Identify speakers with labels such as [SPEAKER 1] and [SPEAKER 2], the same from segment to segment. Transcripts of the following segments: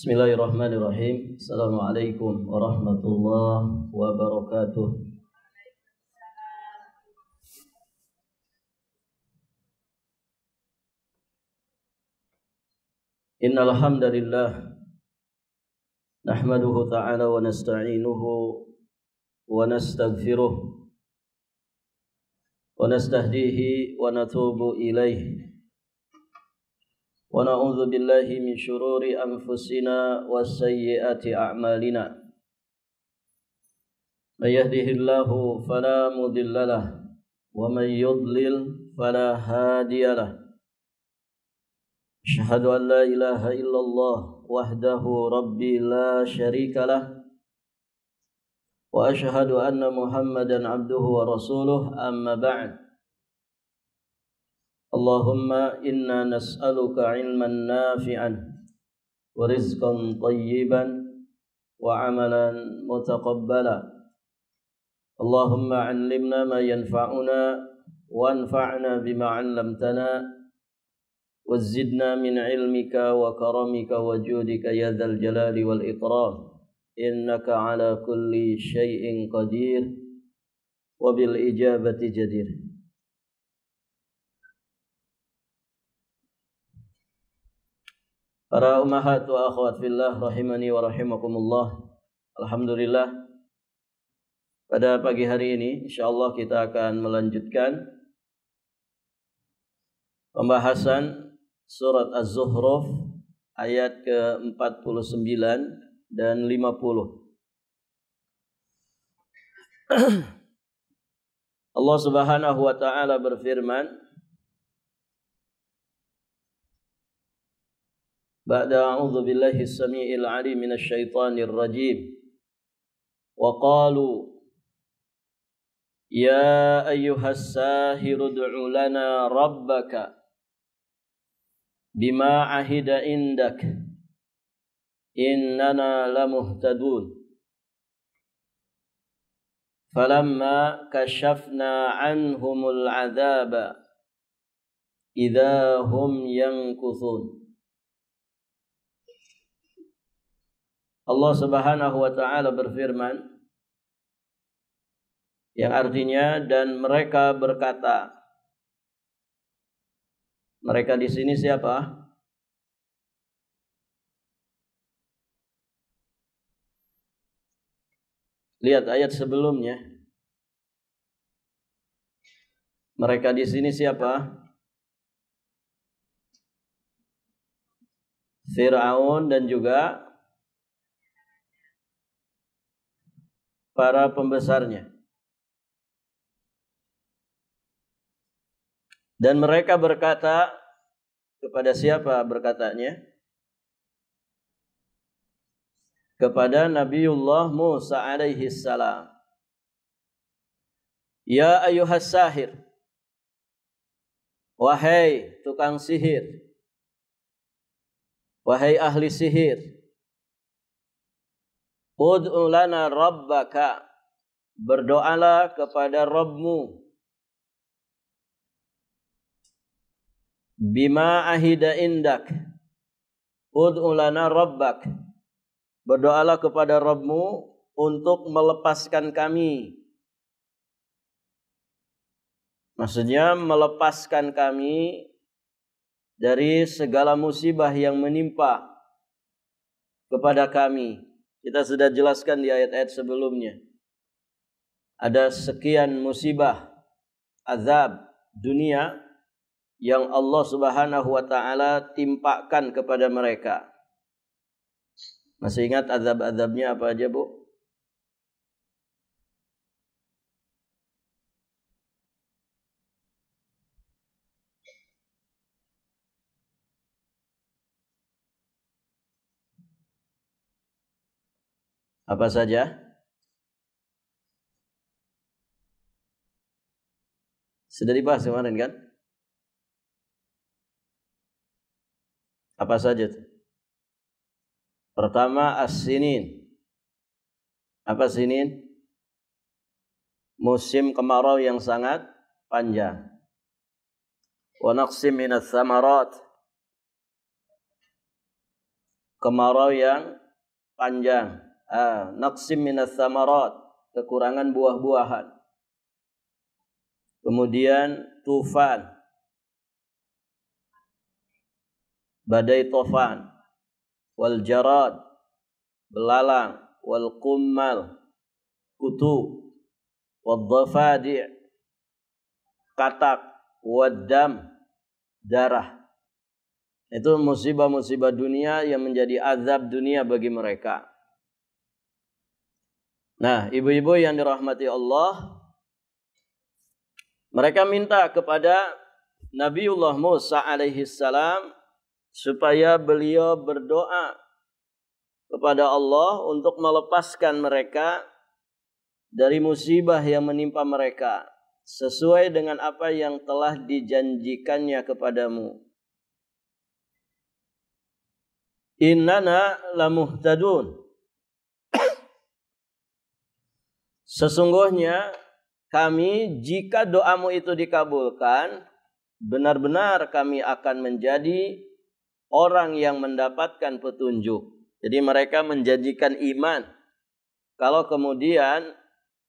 [SPEAKER 1] Bismillahirrahmanirrahim. Assalamualaikum warahmatullahi wabarakatuh. Innal hamdalillah nahmaduhu ta'ala wa nasta'inuhu wa nastaghfiruh wa nastahdihi wa natubu ilaihi wa na'udzu billahi min syururi anfusina wa sayyiati a'malina. May yahdihillahu fala mudilla lahu wa may yudlil fala hadiyalah. Asyhadu an la ilaha illallah wahdahu rabbi la syarika lah wa asyhadu anna Muhammadan abduhu wa rasuluh, amma ba'd. Allahumma inna nas'aluka ilman nafi'an wa rizqan tayyiban wa amalan mutaqabbala. Allahumma 'allimna ma yanfa'una wanfa'na bima 'allamtana wazidna min ilmika wa karamika wa judika ya dzal jalali wal ikram, innaka ala kulli syai'in qadir wa bil ijabati jadir. Para ummahat wa akhwat fillah rahimani wa rahimakumullah. Alhamdulillah, pada pagi hari ini insyaallah kita akan melanjutkan pembahasan surat Az-Zukhruf ayat ke-49 dan 50. Allah Subhanahu wa taala berfirman, ba'da a'udzu billahi as-sami'il 'alim minasy syaithanir rajim, wa qalu ya ayyuhas sahiru ud'u lana rabbaka bima ahida indak innana lamuhtadun falamma kashafna anhumul adzaba idza hum yankuthun. Allah Subhanahu wa taala berfirman, yang artinya dan mereka berkata. Mereka di sini siapa? Lihat ayat sebelumnya. Mereka di sini siapa? Fir'aun dan juga para pembesarnya. Dan mereka berkata, kepada siapa berkatanya? Kepada Nabiullah Musa alaihi salam. Ya ayyuhas sahir, wahai tukang sihir, wahai ahli sihir, ud'u lana rabbaka, berdoalah kepada Rabbmu, bima ahida indak, ud'u lana rabbak, berdoalah kepada Rabbmu untuk melepaskan kami. Maksudnya melepaskan kami dari segala musibah yang menimpa kepada kami. Kita sudah jelaskan di ayat-ayat sebelumnya. Ada sekian musibah, azab dunia yang Allah Subhanahu wa taala timpakan kepada mereka. Masih ingat azab-azabnya apa aja, Bu? Apa saja? Sudah dibahas kemarin kan? Apa saja itu? Pertama, as-sinin. Apa sinin? Musim kemarau yang sangat panjang. Wa naqsim minas samarat. kemarau yang panjang. Naqsim minas samarat, kekurangan buah-buahan. Kemudian tufan, badai tofan, wal jarad, belalang, wal qummal, kutu, wal dhafadi', katak, wad dam, darah. Itu musibah-musibah dunia yang menjadi azab dunia bagi mereka. Nah, ibu-ibu yang dirahmati Allah, mereka minta kepada Nabiullah Musa alaihi salam supaya beliau berdoa kepada Allah untuk melepaskan mereka dari musibah yang menimpa mereka sesuai dengan apa yang telah dijanjikannya kepadamu. Innana lamuhtadun. Sesungguhnya kami, jika doamu itu dikabulkan, benar-benar kami akan menjadi orang yang mendapatkan petunjuk. Jadi mereka menjanjikan iman kalau kemudian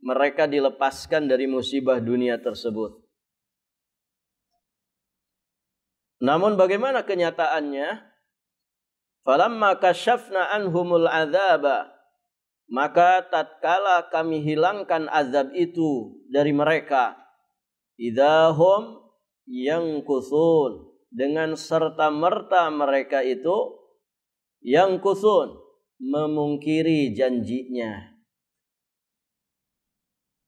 [SPEAKER 1] mereka dilepaskan dari musibah dunia tersebut. Namun bagaimana kenyataannya? Falamma kasyafna anhumul adzaba, maka tatkala kami hilangkan azab itu dari mereka, idahum yankusun, dengan serta-merta mereka itu yankusun, memungkiri janjinya.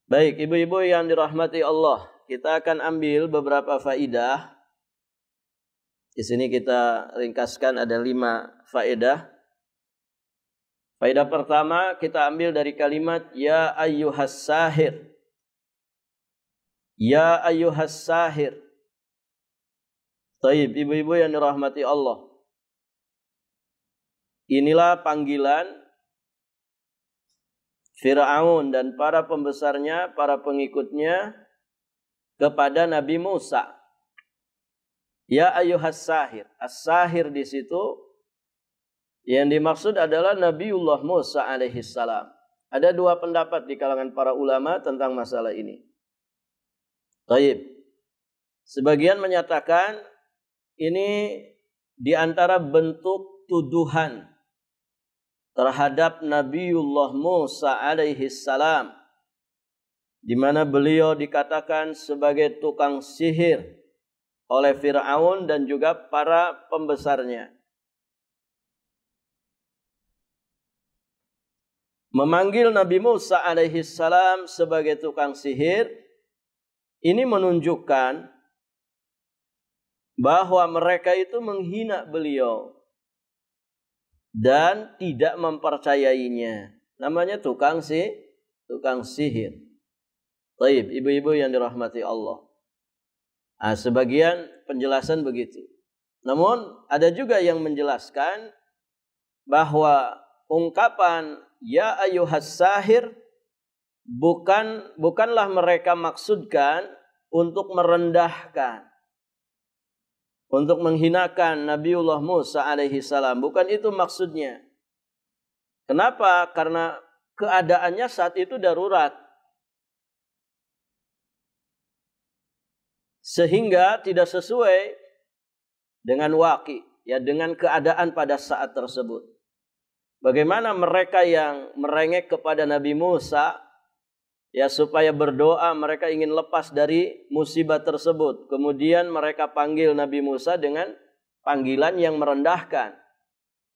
[SPEAKER 1] Baik, ibu-ibu yang dirahmati Allah, kita akan ambil beberapa faidah. Di sini kita ringkaskan ada 5 faedah. Faedah pertama kita ambil dari kalimat ya ayyuhas sahir. Ya ayyuhas sahir. Taib, ibu-ibu yang dirahmati Allah. Inilah panggilan Fir'aun dan para pembesarnya, para pengikutnya kepada Nabi Musa. Ya ayyuhas sahir. As-sahir di situ yang dimaksud adalah Nabiullah Musa alaihi salam. Ada 2 pendapat di kalangan para ulama tentang masalah ini. Taib. Sebagian menyatakan ini di antara bentuk tuduhan terhadap Nabiullah Musa alaihi salam, di mana beliau dikatakan sebagai tukang sihir oleh Fir'aun dan juga para pembesarnya. Memanggil Nabi Musa alaihi salam sebagai tukang sihir, ini menunjukkan bahwa mereka itu menghina beliau dan tidak mempercayainya. Namanya tukang sihir. Baik, ibu-ibu yang dirahmati Allah. Sebagian penjelasan begitu. Namun ada juga yang menjelaskan bahwa ungkapan ya ayyuhas sahir bukanlah mereka maksudkan untuk merendahkan, untuk menghinakan Nabiullah Musa alaihi salam. Bukan itu maksudnya. Kenapa? Karena keadaannya saat itu darurat. Sehingga tidak sesuai dengan waqi, ya, dengan keadaan pada saat tersebut. Bagaimana mereka yang merengek kepada Nabi Musa, ya, supaya berdoa, mereka ingin lepas dari musibah tersebut. Kemudian mereka panggil Nabi Musa dengan panggilan yang merendahkan.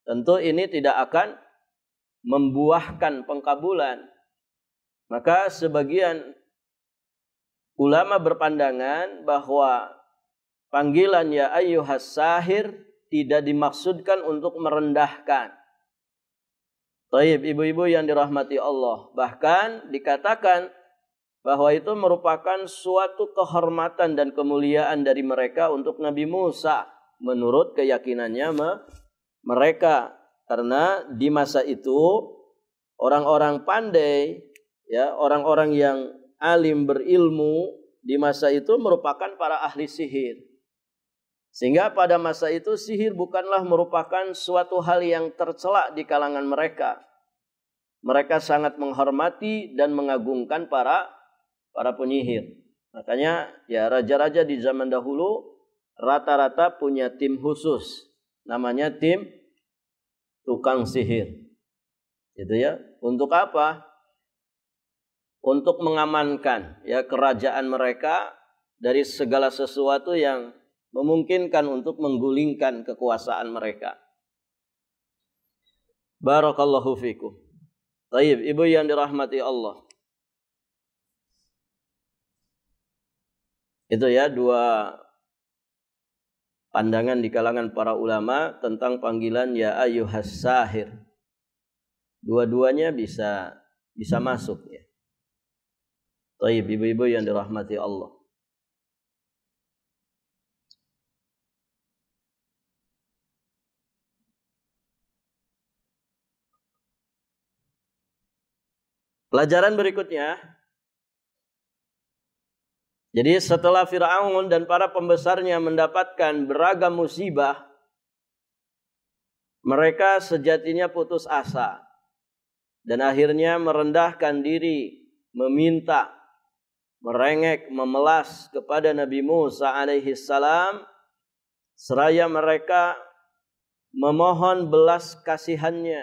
[SPEAKER 1] Tentu ini tidak akan membuahkan pengkabulan. Maka sebagian ulama berpandangan bahwa panggilan ya ayyuhas sahir tidak dimaksudkan untuk merendahkan. Taib, ibu-ibu yang dirahmati Allah. Bahkan dikatakan bahwa itu merupakan suatu kehormatan dan kemuliaan dari mereka untuk Nabi Musa. Menurut keyakinannya mereka. Karena di masa itu orang-orang pandai, ya, orang-orang yang alim berilmu di masa itu merupakan para ahli sihir. Sehingga pada masa itu sihir bukanlah merupakan suatu hal yang tercela di kalangan mereka. Mereka sangat menghormati dan mengagungkan para penyihir. Makanya ya raja-raja di zaman dahulu rata-rata punya tim khusus. Namanya tim tukang sihir. Gitu ya. Untuk apa? Untuk mengamankan ya kerajaan mereka dari segala sesuatu yang memungkinkan untuk menggulingkan kekuasaan mereka. Barakallahu fikum. Baik, ibu yang dirahmati Allah. Itu ya dua pandangan di kalangan para ulama tentang panggilan ya ayyuhas sahir. Dua-duanya bisa masuk ya. Baik, ibu-ibu yang dirahmati Allah. Pelajaran berikutnya. Jadi setelah Fir'aun dan para pembesarnya mendapatkan beragam musibah, mereka sejatinya putus asa. Dan akhirnya merendahkan diri, meminta, merengek, memelas kepada Nabi Musa alaihi salam. Seraya mereka memohon belas kasihannya.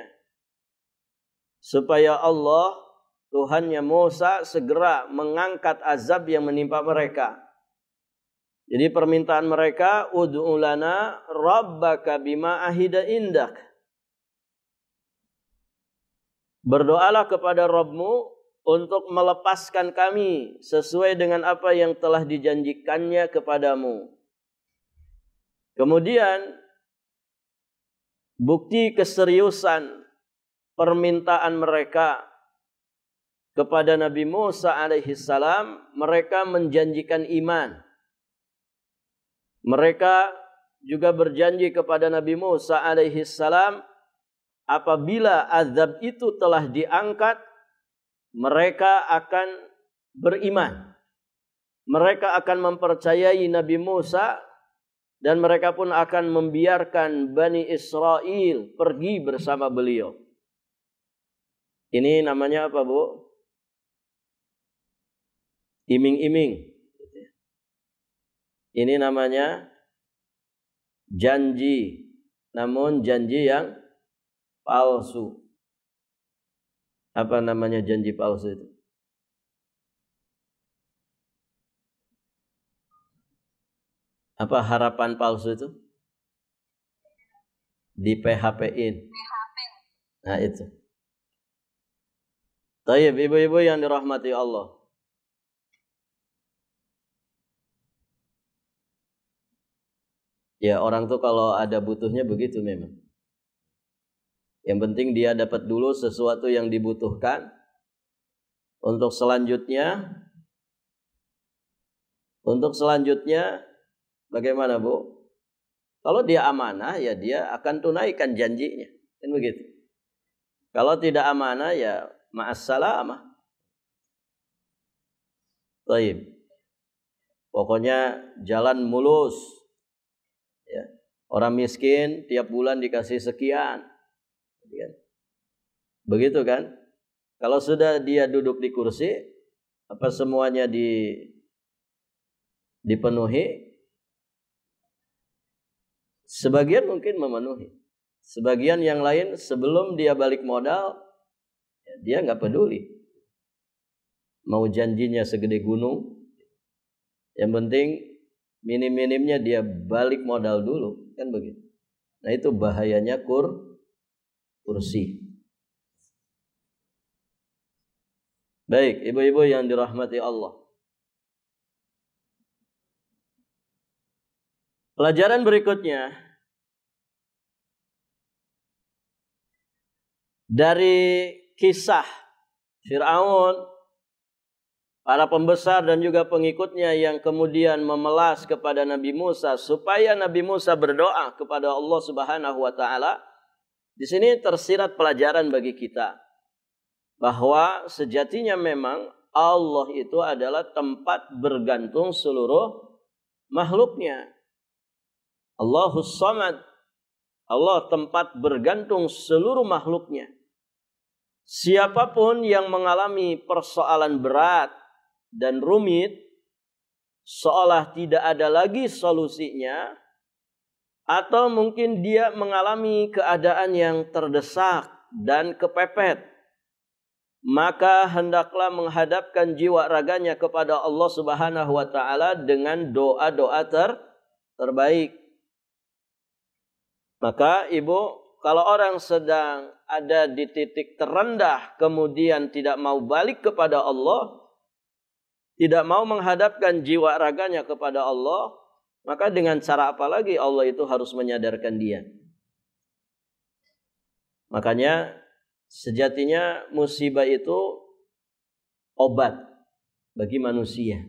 [SPEAKER 1] Supaya Allah Tuhannya Musa segera mengangkat azab yang menimpa mereka. Jadi permintaan mereka, ud'u lana rabbaka bima ahida indak. Berdoalah kepada Rabbmu untuk melepaskan kami sesuai dengan apa yang telah dijanjikannya kepadamu. Kemudian bukti keseriusan permintaan mereka kepada Nabi Musa alaihi salam, mereka menjanjikan iman. Mereka juga berjanji kepada Nabi Musa alaihi salam, apabila azab itu telah diangkat, mereka akan beriman. Mereka akan mempercayai Nabi Musa dan mereka pun akan membiarkan Bani Israel pergi bersama beliau. Ini namanya apa, Bu? Iming-iming. Ini namanya janji, namun janji yang palsu. Apa namanya janji palsu itu? Apa harapan palsu itu? Di PHP-in. Nah itu. Tayyib, ibu-ibu yang dirahmati Allah. Ya orang tuh kalau ada butuhnya begitu memang. Yang penting dia dapat dulu sesuatu yang dibutuhkan. Untuk selanjutnya bagaimana, Bu? Kalau dia amanah ya dia akan tunaikan janjinya. Kan begitu. Kalau tidak amanah ya ma'assalamah. Baik. Pokoknya jalan mulus. Ya. Orang miskin tiap bulan dikasih sekian. Begitu kan? Kalau sudah dia duduk di kursi, apa semuanya dipenuhi? Sebagian mungkin memenuhi. Sebagian yang lain sebelum dia balik modal, ya dia nggak peduli. Mau janjinya segede gunung, yang penting minim-minimnya dia balik modal dulu, kan begitu. Nah itu bahayanya kursi. Baik, ibu-ibu yang dirahmati Allah. Pelajaran berikutnya dari kisah Fir'aun, para pembesar dan juga pengikutnya yang kemudian memelas kepada Nabi Musa supaya Nabi Musa berdoa kepada Allah Subhanahu wa taala. Di sini tersirat pelajaran bagi kita bahwa sejatinya memang Allah itu adalah tempat bergantung seluruh makhluknya. Allahus Samad. Allah tempat bergantung seluruh makhluknya. Siapapun yang mengalami persoalan berat dan rumit, seolah tidak ada lagi solusinya, atau mungkin dia mengalami keadaan yang terdesak dan kepepet, maka hendaklah menghadapkan jiwa raganya kepada Allah Subhanahu wa taala dengan doa-doa terbaik. Maka ibu, kalau orang sedang ada di titik terendah kemudian tidak mau balik kepada Allah, tidak mau menghadapkan jiwa raganya kepada Allah, maka dengan cara apa lagi Allah itu harus menyadarkan dia? Makanya sejatinya musibah itu obat bagi manusia.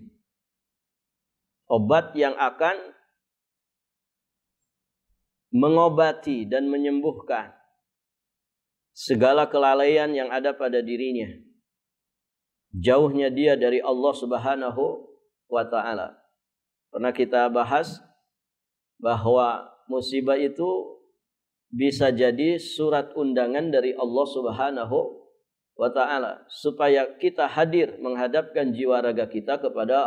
[SPEAKER 1] Obat yang akan mengobati dan menyembuhkan segala kelalaian yang ada pada dirinya. Jauhnya dia dari Allah Subhanahu wa taala. Pernah kita bahas bahwa musibah itu bisa jadi surat undangan dari Allah Subhanahu wa taala supaya kita hadir menghadapkan jiwa raga kita kepada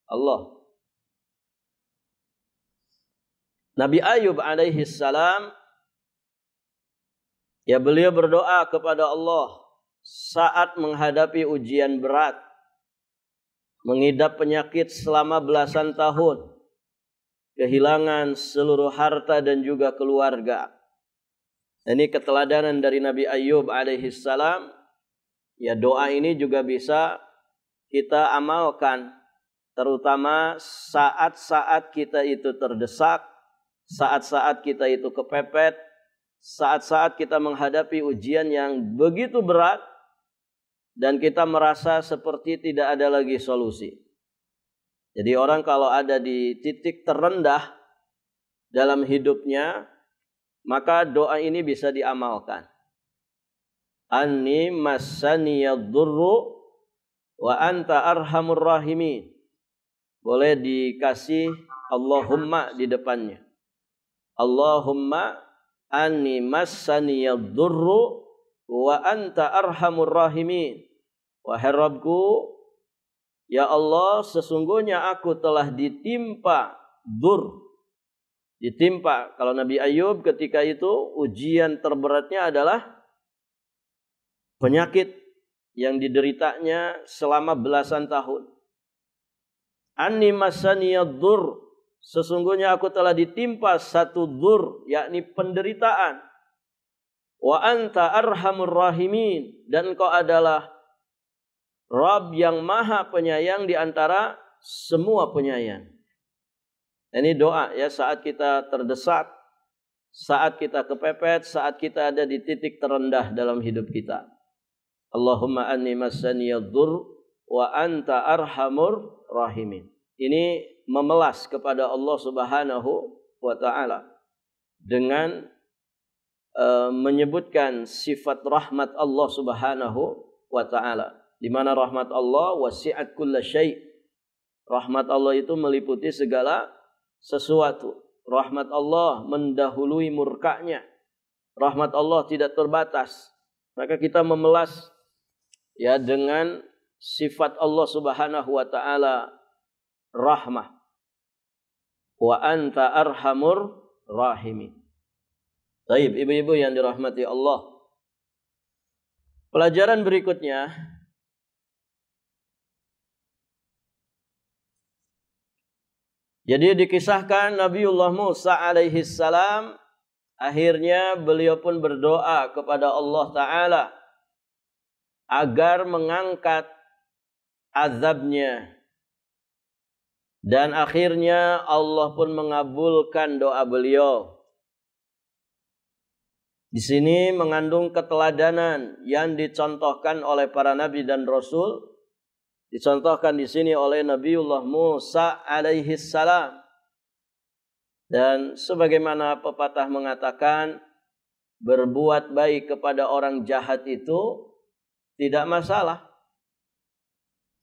[SPEAKER 1] Allah. Nabi Ayub alaihi salam, ya beliau berdoa kepada Allah saat menghadapi ujian berat, mengidap penyakit selama belasan tahun, kehilangan seluruh harta dan juga keluarga. Ini keteladanan dari Nabi Ayub alaihi salam. Ya, doa ini juga bisa kita amalkan, terutama saat-saat kita itu terdesak, saat-saat kita itu kepepet, saat-saat kita menghadapi ujian yang begitu berat dan kita merasa seperti tidak ada lagi solusi. Jadi orang kalau ada di titik terendah dalam hidupnya, maka doa ini bisa diamalkan. Anni massaniyadurru wa anta arhamur rahimin. Boleh dikasih Allahumma di depannya. Allahumma anni massaniyadurru wa anta arhamur rahimin. Wahai Rabbku, ya Allah, sesungguhnya aku telah ditimpa dur. Ditimpa. Kalau Nabi Ayub ketika itu ujian terberatnya adalah penyakit yang dideritanya selama belasan tahun. Anni massaniyaddur, sesungguhnya aku telah ditimpa satu dur, yakni penderitaan. Wa anta arhamur rahimin, dan Engkau adalah Rabb yang maha penyayang di antara semua penyayang. Ini doa ya saat kita terdesak, saat kita kepepet, saat kita ada di titik terendah dalam hidup kita. Allahumma anni massaniyaddur wa anta arhamur rahimin. Ini memelas kepada Allah Subhanahu wa taala dengan menyebutkan sifat rahmat Allah Subhanahu wa taala, di mana rahmat Allah wasi'at kulla syai'. Rahmat Allah itu meliputi segala sesuatu. Rahmat Allah mendahului murkanya. Rahmat Allah tidak terbatas. Maka kita memelas ya dengan sifat Allah Subhanahu wa taala rahmah. Wa anta arhamur rahimin. Baik, ibu-ibu yang dirahmati Allah. Pelajaran berikutnya, jadi dikisahkan Nabiullah Musa alaihi salam, akhirnya beliau pun berdoa kepada Allah Ta'ala agar mengangkat azabnya. Dan akhirnya Allah pun mengabulkan doa beliau. Di sini mengandung keteladanan yang dicontohkan oleh para nabi dan rasul. Dicontohkan di sini oleh Nabiullah Musa alaihi salam. Dan sebagaimana pepatah mengatakan, berbuat baik kepada orang jahat itu tidak masalah.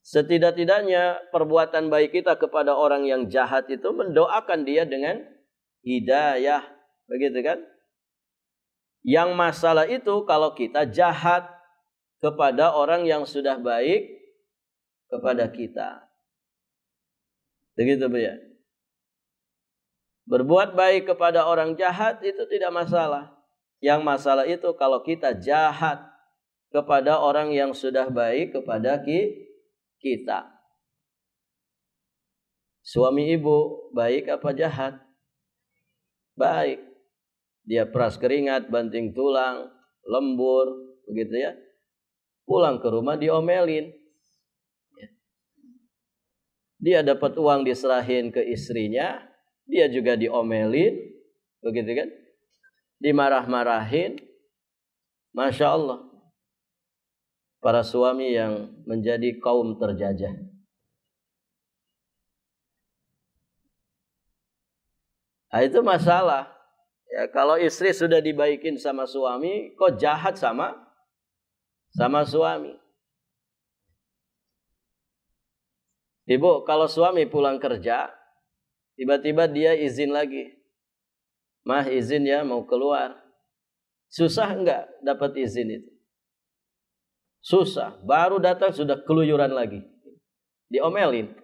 [SPEAKER 1] Setidak-tidaknya perbuatan baik kita kepada orang yang jahat itu mendoakan dia dengan hidayah. Begitu kan? Yang masalah itu kalau kita jahat kepada orang yang sudah baik kepada kita. Begitu Bu ya. Berbuat baik kepada orang jahat itu tidak masalah. Yang masalah itu kalau kita jahat kepada orang yang sudah baik kepada kita. Suami ibu baik apa jahat? Baik. Dia peras keringat, banting tulang, lembur, begitu ya. Pulang ke rumah diomelin. Dia dapat uang diserahin ke istrinya, dia juga diomelin, begitu kan? Dimarah-marahin. Masya Allah. Para suami yang menjadi kaum terjajah. Nah, itu masalah. Ya, kalau istri sudah dibaikin sama suami, kok jahat sama suami? Ibu, kalau suami pulang kerja, tiba-tiba dia izin lagi. Mah izin ya mau keluar. Susah enggak dapat izin itu? Susah. Baru datang sudah keluyuran lagi. Diomelin.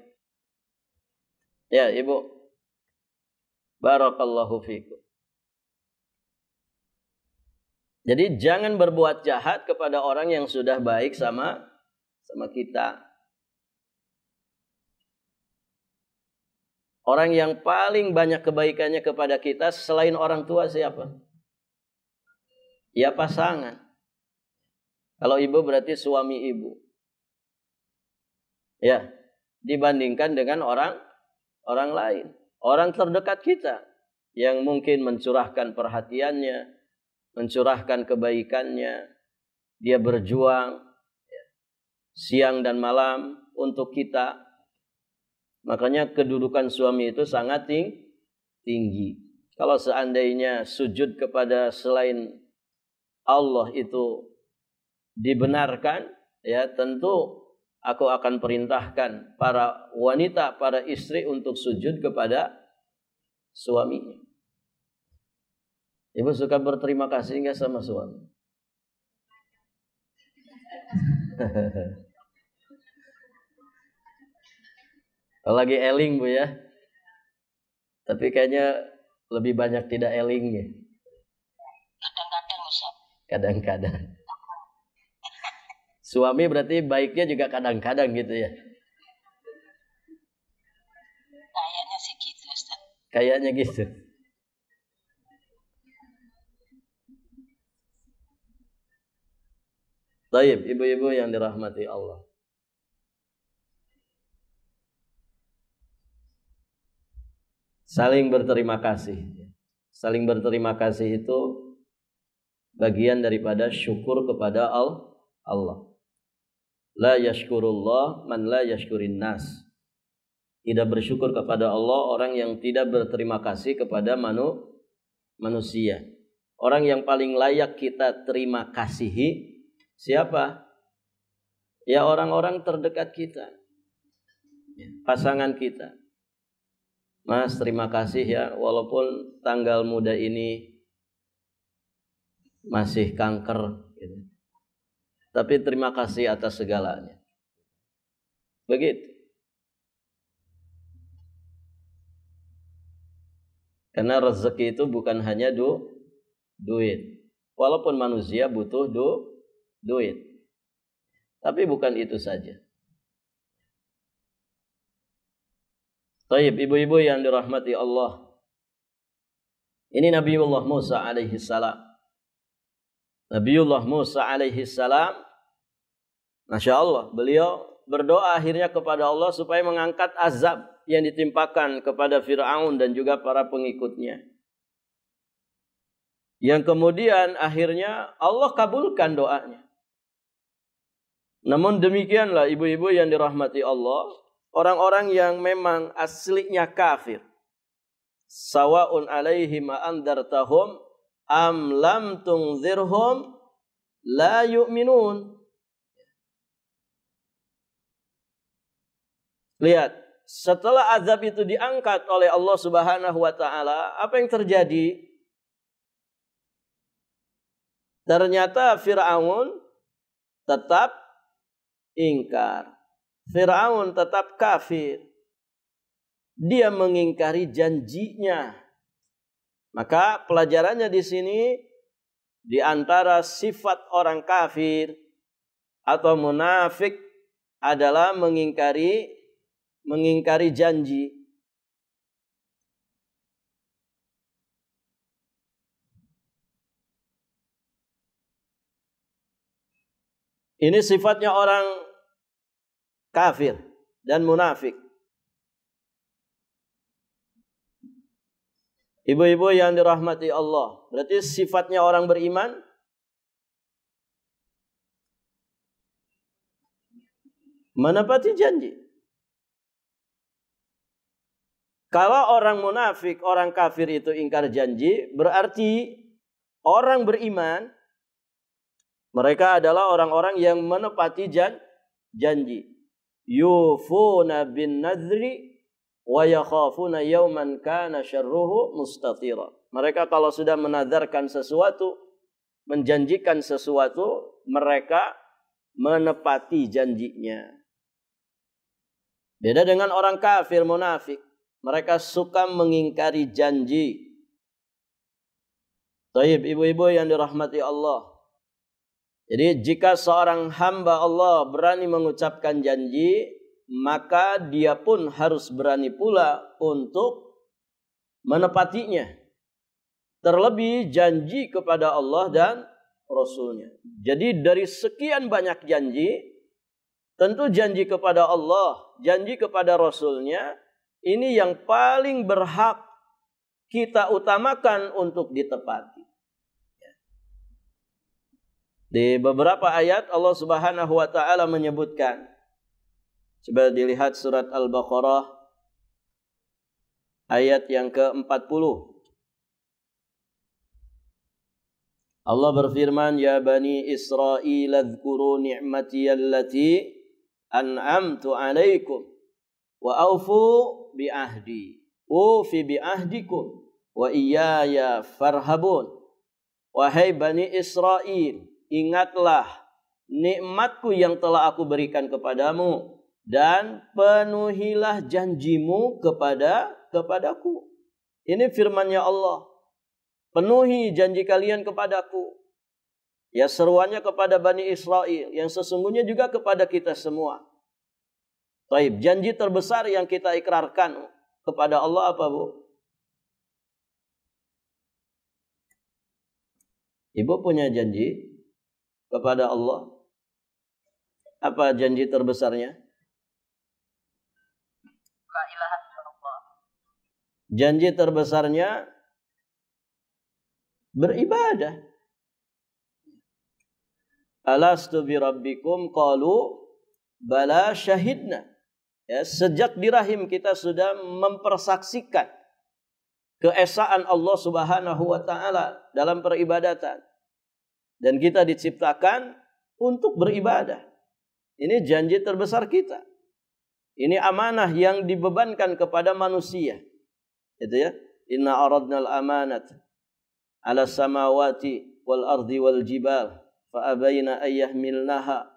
[SPEAKER 1] Ya ibu. Barakallahu fikum. Jadi jangan berbuat jahat kepada orang yang sudah baik sama kita. Orang yang paling banyak kebaikannya kepada kita selain orang tua siapa? Ya pasangan. Kalau ibu berarti suami ibu. Ya, dibandingkan dengan orang lain. Orang terdekat kita yang mungkin mencurahkan perhatiannya, mencurahkan kebaikannya, dia berjuang siang dan malam untuk kita. Makanya kedudukan suami itu sangat tinggi. Kalau seandainya sujud kepada selain Allah itu dibenarkan, ya tentu aku akan perintahkan para wanita, para istri untuk sujud kepada suaminya. Ibu suka berterima kasih enggak sama suami? Kalau lagi eling Bu ya. Tapi kayaknya lebih banyak tidak elingnya.
[SPEAKER 2] Kadang-kadang Ustaz.
[SPEAKER 1] Kadang-kadang. Suami berarti baiknya juga kadang-kadang gitu ya.
[SPEAKER 2] Kayaknya sih gitu Ustaz.
[SPEAKER 1] Kayaknya gitu. Baik, ibu-ibu yang dirahmati Allah. Saling berterima kasih. Saling berterima kasih itu bagian daripada syukur kepada Allah. La yashkurullah man la yashkurin nas. Tidak bersyukur kepada Allah orang yang tidak berterima kasih kepada manusia. Orang yang paling layak kita terima kasihi siapa? Ya orang-orang terdekat kita. Pasangan kita. Mas terima kasih ya, walaupun tanggal muda ini masih kanker gitu. Tapi terima kasih atas segalanya. Begitu. Karena rezeki itu bukan hanya duit. Walaupun manusia butuh duit. Tapi bukan itu saja. Taib, ibu-ibu yang dirahmati Allah. Ini Nabiullah Musa alaihi salam. Nabiullah Musa alaihi salam, Masya Allah, beliau berdoa akhirnya kepada Allah supaya mengangkat azab yang ditimpakan kepada Fir'aun dan juga para pengikutnya. Yang kemudian akhirnya Allah kabulkan doanya. Namun demikianlah ibu-ibu yang dirahmati Allah, orang-orang yang memang aslinya kafir, sawa'un alaihim andartahum am lam tunzirhum la yu'minun. Lihat, setelah azab itu diangkat oleh Allah Subhanahu wa taala, apa yang terjadi? Ternyata Fir'aun tetap ingkar. Fir'aun tetap kafir. Dia mengingkari janjinya. Maka pelajarannya di sini, di antara sifat orang kafir atau munafik adalah mengingkari janji. Ini sifatnya orang kafir dan munafik. Ibu-ibu yang dirahmati Allah, berarti sifatnya orang beriman menepati janji. Kalau orang munafik, orang kafir itu ingkar janji, berarti orang beriman mereka adalah orang-orang yang menepati janji. Yufuna bin nadri wa yakhafuna yawman kana syarruhu mustatira. Mereka kalau sudah menazarkan sesuatu, menjanjikan sesuatu, mereka menepati janjinya. Beda dengan orang kafir munafik. Mereka suka mengingkari janji. Taib, ibu-ibu yang dirahmati Allah. Jadi jika seorang hamba Allah berani mengucapkan janji, maka dia pun harus berani pula untuk menepatinya. Terlebih janji kepada Allah dan Rasulnya. Jadi dari sekian banyak janji, tentu janji kepada Allah, janji kepada Rasulnya, ini yang paling berhak kita utamakan untuk ditepati. Di beberapa ayat Allah Subhanahu wa taala menyebutkan. Coba dilihat surat Al-Baqarah ayat yang ke-40. Allah berfirman, "Ya bani Israil adhkuru ni'mati allati an'amtu 'alaikum wa aufu bi ahdi. Ufi bi ahdikum wa iyaya farhabun." Wahai bani Israil, ingatlah nikmatku yang telah aku berikan kepadamu dan penuhilah janjimu kepadaku. Ini firman-Nya Allah. Penuhi janji kalian kepadaku. Ya, seruannya kepada Bani Israel, yang sesungguhnya juga kepada kita semua. Baik, janji terbesar yang kita ikrarkan kepada Allah apa, Bu? Ibu punya janji kepada Allah? Apa janji terbesarnya?
[SPEAKER 2] La ilaha illallah.
[SPEAKER 1] Janji terbesarnya beribadah. Alastu bi rabbikum qalu bala syahidna. Ya, sejak di rahim kita sudah mempersaksikan keesaan Allah Subhanahu wa taala dalam peribadatan. Dan kita diciptakan untuk beribadah. Ini janji terbesar kita. Ini amanah yang dibebankan kepada manusia. Itu ya. Inna aradnal amanat ala samawati wal ardi wal jibal fa abaina ayyahmilnaha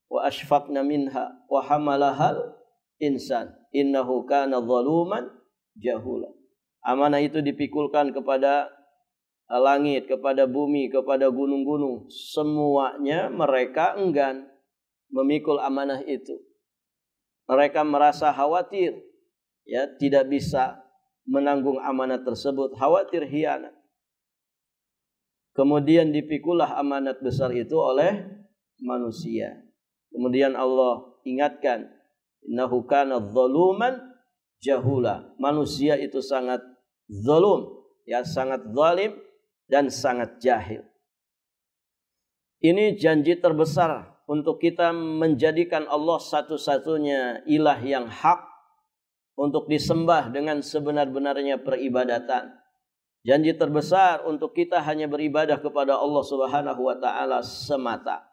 [SPEAKER 1] wa ashfaqna minha wa hamalahal insan innahu kana zaluman jahula. Amanah itu dipikulkan kepada langit, kepada bumi, kepada gunung-gunung. Semuanya mereka enggan memikul amanah itu. Mereka merasa khawatir, ya, tidak bisa menanggung amanat tersebut, khawatir khianat. Kemudian dipikullah amanat besar itu oleh manusia. Kemudian Allah ingatkan, innahu kana zaluman jahula. Manusia itu sangat zalim, ya, sangat zalim dan sangat jahil. Ini janji terbesar untuk kita menjadikan Allah satu-satunya ilah yang hak untuk disembah dengan sebenar-benarnya peribadatan. Janji terbesar untuk kita hanya beribadah kepada Allah Subhanahu wa taala semata.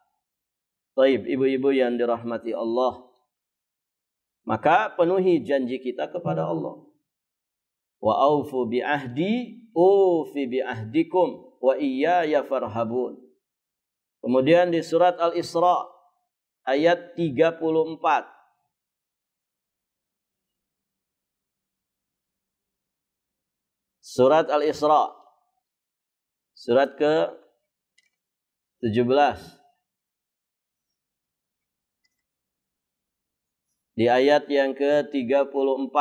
[SPEAKER 1] Baik, ibu-ibu yang dirahmati Allah. Maka penuhi janji kita kepada Allah. Wa aufu bi ahdi ufi bi ahdikum wa iyaya farhabun. Kemudian di surat Al-Isra ayat 34. Surat Al-Isra surat ke-17. Di ayat yang ke-34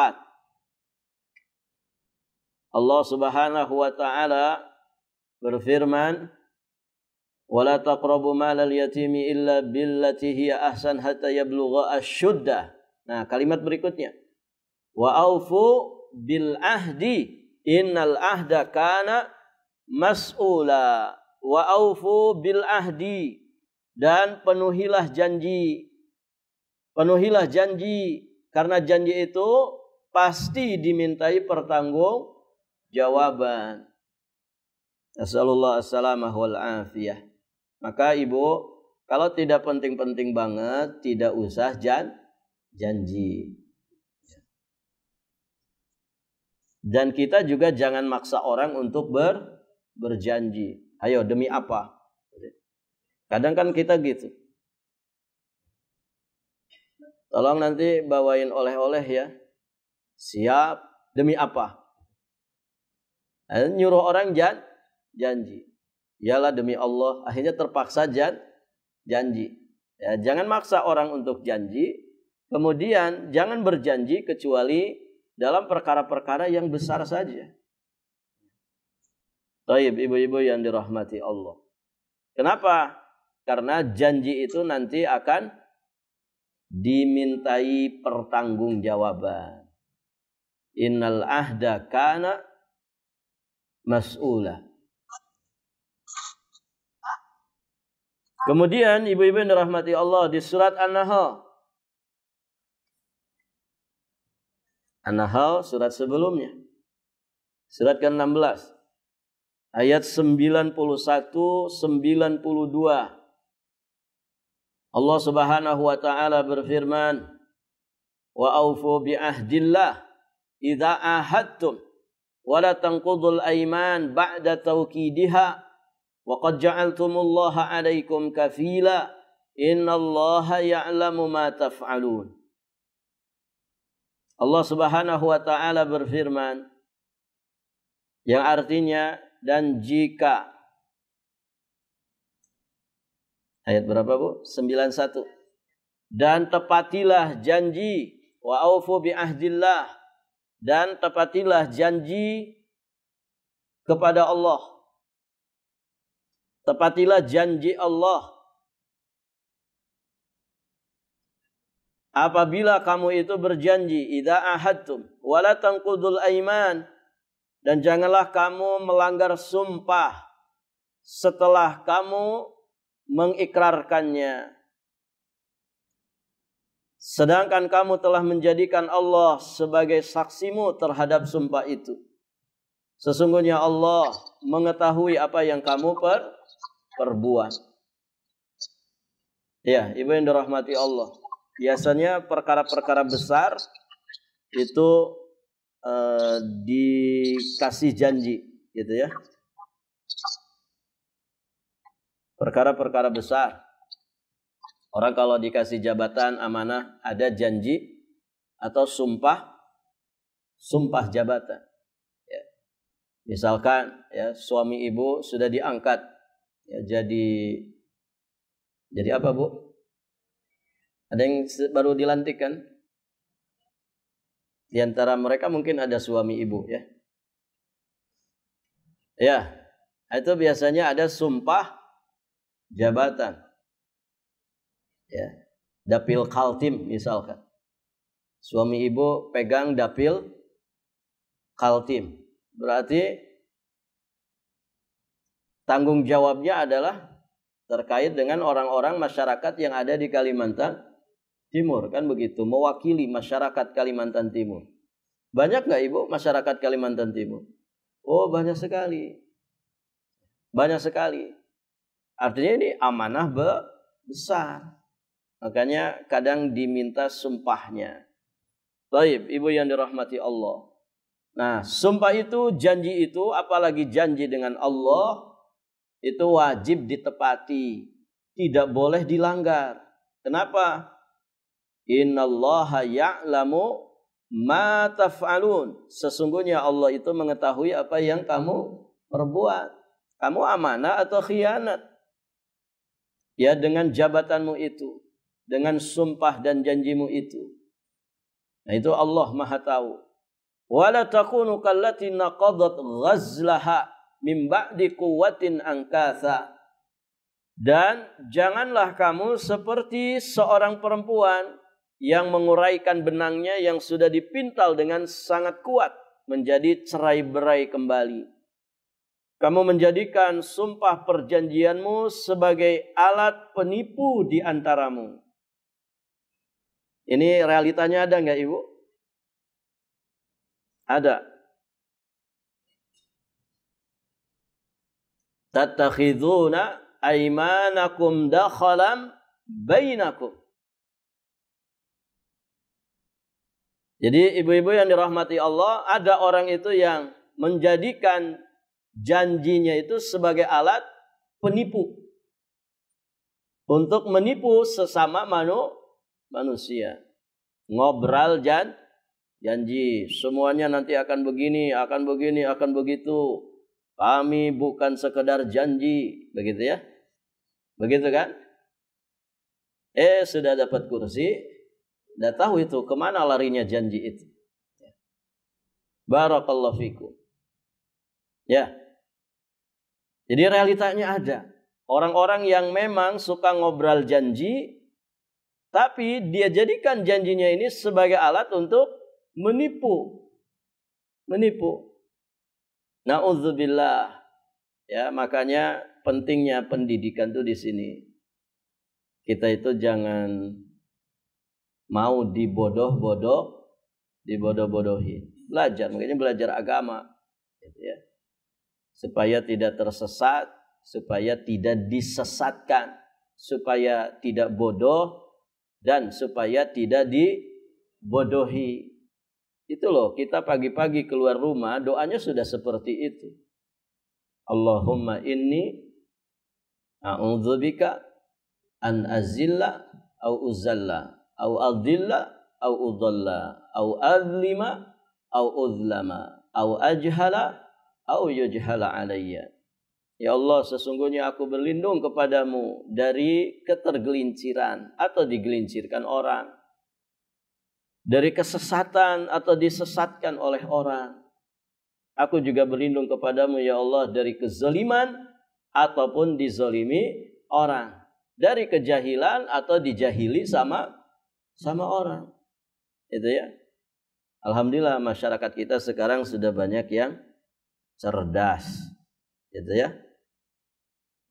[SPEAKER 1] Allah Subhanahu wa taala berfirman, "Wala taqrabu malal yatimi illa billati hiya ahsan hatta yablugha asyuddah." Nah, kalimat berikutnya, "Wa aufu bil ahdi innal ahda kana mas'ula." Wa aufu bil ahdi, dan penuhilah janji. Penuhilah janji, karena janji itu pasti dimintai pertanggungjawaban. Nasallallahu as-salamah wal afiyah. Maka ibu, kalau tidak penting-penting banget, tidak usah janji. Dan kita juga jangan maksa orang untuk berjanji. Ayo, demi apa? Kadang kan kita gitu. Tolong nanti bawain oleh-oleh ya. Siap, demi apa? Nyuruh orang janji. Yalah demi Allah, akhirnya terpaksa janji. Ya, jangan maksa orang untuk janji. Kemudian jangan berjanji kecuali dalam perkara-perkara yang besar saja. Baik, ibu-ibu yang dirahmati Allah. Kenapa? Karena janji itu nanti akan dimintai pertanggungjawaban. Innal ahda kana mas'ula. Kemudian ibu-ibu yang dirahmati Allah, di surat An-Nahl. An-Nahl surat sebelumnya. Surat ke-16. Ayat 91-92. Allah Subhanahu wa taala berfirman, "Wa aufu bi ahdillah idza ahadtum wa la tanqudul aiman ba'da tawkidiha wa qad ja'altumullaha 'alaikum kafila innallaha ya'lamu ma taf'alun." Allah Subhanahu wa taala berfirman, yang artinya, dan jika, ayat berapa bu? 91. Dan tepatilah janji, wa aufu bi ahdillah, dan tepatilah janji kepada Allah. Tepatilah janji Allah. Apabila kamu itu berjanji, idza ahadtum wa la tanqudul aiman, dan janganlah kamu melanggar sumpah setelah kamu mengikrarkannya. Sedangkan kamu telah menjadikan Allah sebagai saksimu terhadap sumpah itu. Sesungguhnya Allah mengetahui apa yang kamu perbuat. Ya, ibu yang dirahmati Allah. Biasanya perkara-perkara besar itu dikasih janji, gitu ya. Perkara-perkara besar. Orang kalau dikasih jabatan amanah ada janji atau sumpah jabatan. Ya. Misalkan ya suami ibu sudah diangkat ya, jadi apa bu? Ada yang baru dilantik kan? Di antara mereka mungkin ada suami ibu ya. Ya, itu biasanya ada sumpah jabatan. Ya, dapil kaltim misalkan. Suami ibu pegang dapil kaltim. Berarti tanggung jawabnya adalah terkait dengan orang-orang masyarakat yang ada di Kalimantan Timur, kan begitu, mewakili masyarakat Kalimantan Timur. Banyak nggak ibu masyarakat Kalimantan Timur? Oh, banyak sekali. Banyak sekali. Artinya ini amanah besar. Makanya kadang diminta sumpahnya. Baik, ibu yang dirahmati Allah. Nah, sumpah itu, janji itu, apalagi janji dengan Allah, itu wajib ditepati. Tidak boleh dilanggar. Kenapa? Innallaha ya'lamu ma taf'alun. Sesungguhnya Allah itu mengetahui apa yang kamu perbuat. Kamu amanah atau khianat? Ya, dengan jabatanmu itu, dengan sumpah dan janjimu itu. Nah, itu Allah Maha tahu. Wala takunu kallati naqadat ghazlaha min ba'di quwwatin ankatha. Dan janganlah kamu seperti seorang perempuan yang menguraikan benangnya yang sudah dipintal dengan sangat kuat menjadi cerai-berai kembali. Kamu menjadikan sumpah perjanjianmu sebagai alat penipu di antaramu. Ini realitanya ada enggak, Ibu? Ada. Tattakhiduna aymanakum dakhalam bainakum. Jadi ibu-ibu yang dirahmati Allah, ada orang itu yang menjadikan janjinya itu sebagai alat penipu. Untuk menipu sesama manusia. Ngobrol janji, semuanya nanti akan begini, akan begini, akan begitu. Kami bukan sekedar janji, begitu ya? Begitu kan? Sudah dapat kursi, udah tahu itu kemana larinya janji itu. Barakallahu fikum. Ya. Jadi realitanya ada. Orang-orang yang memang suka ngobrol janji, tapi dia jadikan janjinya ini sebagai alat untuk menipu. Na'udzubillah. Ya, makanya pentingnya pendidikan itu di sini. Kita itu jangan mau dibodoh-bodohi. Belajar, makanya belajar agama, gitu ya. Supaya tidak tersesat, supaya tidak disesatkan, supaya tidak bodoh, dan supaya tidak dibodohi. Itu loh, kita pagi-pagi keluar rumah, doanya sudah seperti itu. Allahumma inni a'udzubika an azilla au uzalla au adilla au udalla au adlima au udlama au ajhala au yujhala alayya. Ya Allah, sesungguhnya aku berlindung kepadamu dari ketergelinciran atau digelincirkan orang, dari kesesatan atau disesatkan oleh orang. Aku juga berlindung kepadamu ya Allah dari kezaliman ataupun dizalimi orang, dari kejahilan atau dijahili sama orang. Itu ya. Alhamdulillah masyarakat kita sekarang sudah banyak yang cerdas. Gitu ya.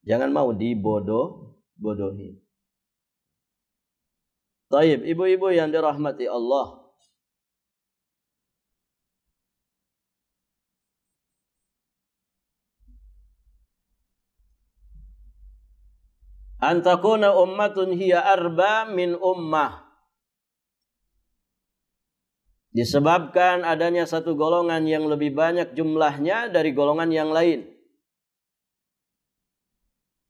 [SPEAKER 1] Jangan mau dibodohi. Taib, ibu-ibu yang dirahmati Allah. Antakuna ummatun hiya arba min ummah. Disebabkan adanya satu golongan yang lebih banyak jumlahnya dari golongan yang lain.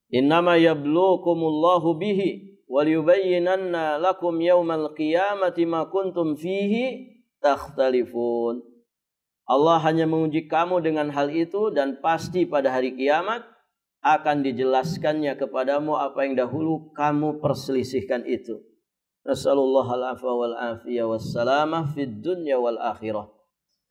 [SPEAKER 1] Innama yablukumullahu bihi waliyubayyinanna lakum yawmal qiyamati ma kuntum fihi takhtalifun. Allah hanya menguji kamu dengan hal itu, dan pasti pada hari kiamat akan dijelaskannya kepadamu apa yang dahulu kamu perselisihkan itu. Nasallallahu al-afwa wal afiyah wassalamah fid dunya wal akhirah.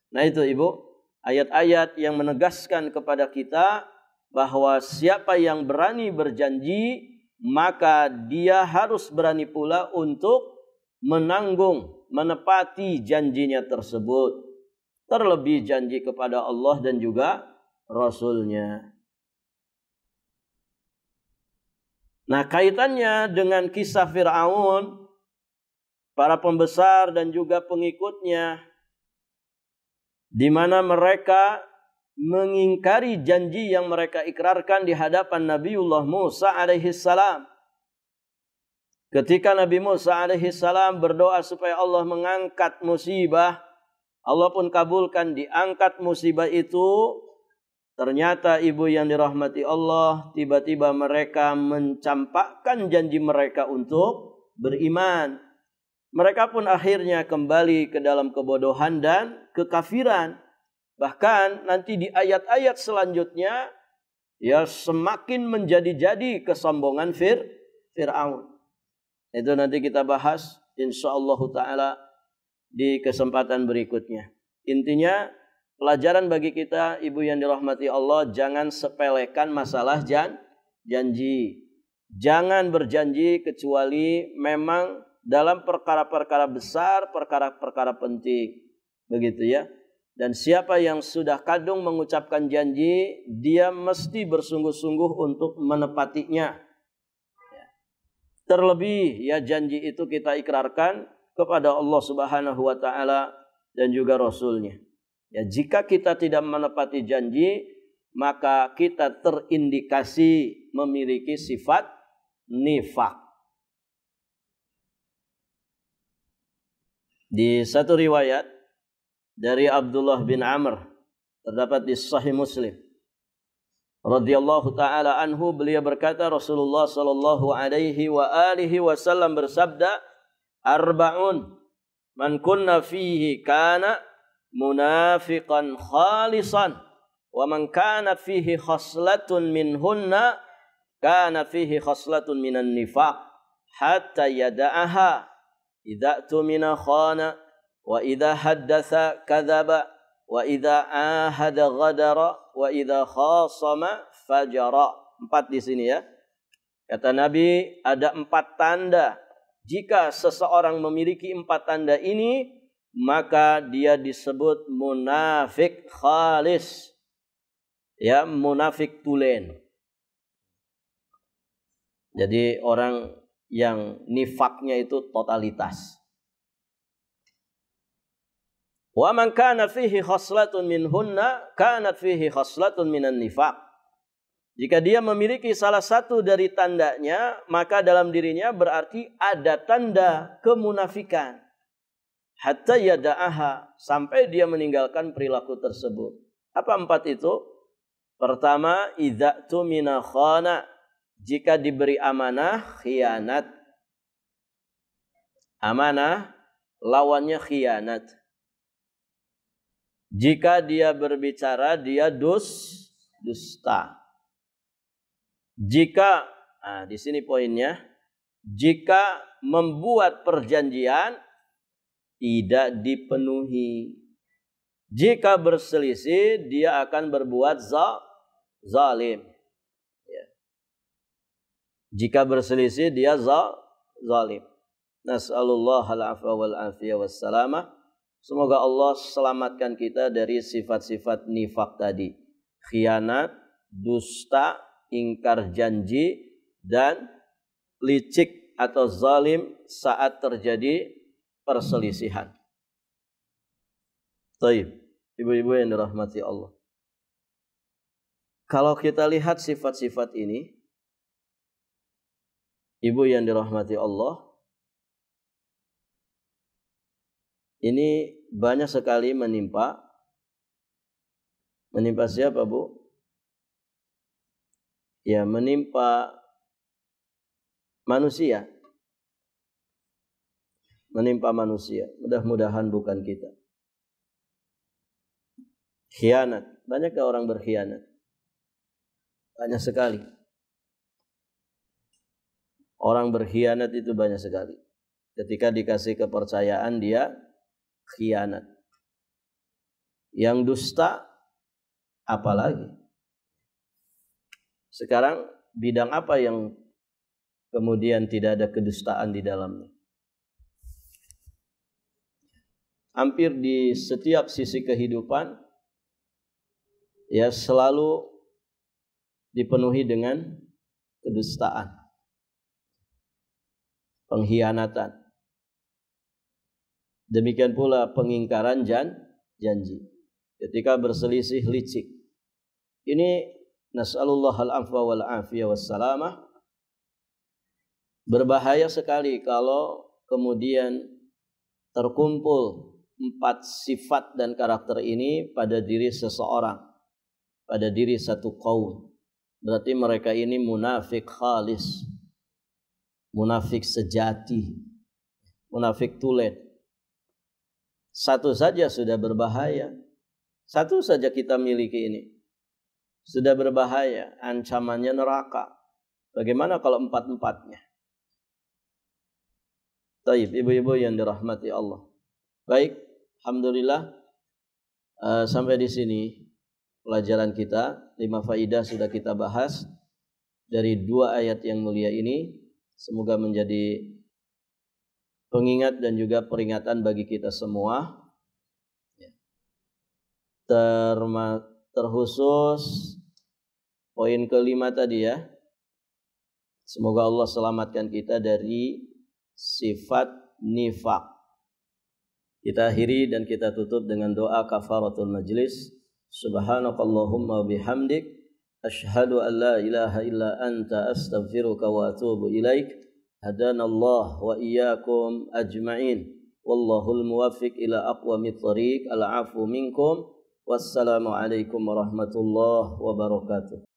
[SPEAKER 1] Nah itu Ibu, ayat-ayat yang menegaskan kepada kita bahwa siapa yang berani berjanji, maka dia harus berani pula untuk menepati janjinya tersebut. Terlebih janji kepada Allah dan juga Rasul-Nya. Nah, kaitannya dengan kisah Fir'aun, para pembesar dan juga pengikutnya, di mana mereka mengingkari janji yang mereka ikrarkan di hadapan Nabiullah Musa alaihi salam. Ketika Nabi Musa alaihissalam berdoa supaya Allah mengangkat musibah, Allah pun kabulkan, diangkat musibah itu. Ternyata ibu yang dirahmati Allah, tiba-tiba mereka mencampakkan janji mereka untuk beriman. Mereka pun akhirnya kembali ke dalam kebodohan dan kekafiran. Bahkan nanti di ayat-ayat selanjutnya, ya semakin menjadi-jadi kesombongan Fir'aun. Itu nanti kita bahas insyaallah ta'ala di kesempatan berikutnya. Intinya pelajaran bagi kita ibu yang dirahmati Allah, jangan sepelekan masalah janji. Jangan berjanji kecuali memang dalam perkara-perkara besar, perkara-perkara penting. Begitu ya. Dan siapa yang sudah kadung mengucapkan janji, dia mesti bersungguh-sungguh untuk menepatinya. Terlebih ya janji itu kita ikrarkan kepada Allah Subhanahu wa taala dan juga Rasulnya. Ya, jika kita tidak menepati janji, maka kita terindikasi memiliki sifat nifak. Di satu riwayat dari Abdullah bin Amr terdapat di Sahih Muslim radhiyallahu taala anhu, beliau berkata Rasulullah sallallahu alaihi wa alihi wasallam bersabda, arba'un man kunna fihi kana munafiqan khalisan wa man kana fihi khaslatun minhunna kana fihi khaslatun minan nifaq hatta yada'aha idza tumina khana wa idza haddatsa kadzaba wa idza ahada ghadara wa idza khasama fajara. 4 di sini ya. Kata Nabi, ada 4 tanda. Jika seseorang memiliki 4 tanda ini, maka dia disebut munafik khalis. Ya, munafik tulen. Jadi orang yang nifaknya itu totalitas. Wa man kana fihi khaslatun minhunna kanat fihi khaslatun minan nifaq. Jika dia memiliki salah satu dari tandanya, maka dalam dirinya berarti ada tanda kemunafikan. Hatta yada'aha, sampai dia meninggalkan perilaku tersebut. Apa 4 itu? Pertama, idza tumina khana, jika diberi amanah khianat. Amanah lawannya khianat. Jika dia berbicara, dia dusta. Jika, di sini poinnya, jika membuat perjanjian tidak dipenuhi. Jika berselisih, dia akan berbuat zalim. Ya. Jika berselisih, dia zalim. Nas'alullah al-afwa wal-afiyah wassalamah. Semoga Allah selamatkan kita dari sifat-sifat nifak tadi. Khianat, dusta, ingkar janji, dan licik atau zalim saat terjadi perselisihan. Baik, ibu-ibu yang dirahmati Allah. Kalau kita lihat sifat-sifat ini, ibu yang dirahmati Allah, ini banyak sekali menimpa siapa, Bu? Ya, menimpa manusia. Menimpa manusia. Mudah-mudahan bukan kita. Khianat. Banyakkah orang berkhianat? Banyak sekali. Orang berkhianat itu banyak sekali. Ketika dikasih kepercayaan, dia khianat. Yang dusta apalagi. Sekarang bidang apa yang kemudian tidak ada kedustaan di dalamnya? Hampir di setiap sisi kehidupan ya selalu dipenuhi dengan kedustaan, pengkhianatan. Demikian pula pengingkaran janji. Ketika berselisih licik. Ini nas'alullah al-afwa wal-afiyah wassalamah. Berbahaya sekali kalau kemudian terkumpul 4 sifat dan karakter ini pada diri seseorang, pada diri satu kaum. Berarti mereka ini munafik khalis, munafik sejati, munafik tulen. Satu saja sudah berbahaya. Satu saja kita miliki ini sudah berbahaya, ancamannya neraka. Bagaimana kalau 4-4-nya? Taib, ibu-ibu yang dirahmati Allah. Baik, alhamdulillah sampai di sini pelajaran kita. 5 faidah sudah kita bahas dari 2 ayat yang mulia ini. Semoga menjadi pengingat dan juga peringatan bagi kita semua. Terkhusus poin kelima tadi ya. Semoga Allah selamatkan kita dari sifat nifaq. Kita akhiri dan kita tutup dengan doa kafaratul majlis. Subhanakallahumma bihamdik asyhadu an la ilaha illa anta astaghfiruka wa atubu ilaik. Hadanallah wa iyyakum ajma'in. Wallahul muwaffiq ila aqwamit thariq. Al-'afwu minkum. Wassalamu alaikum warahmatullahi wabarakatuh.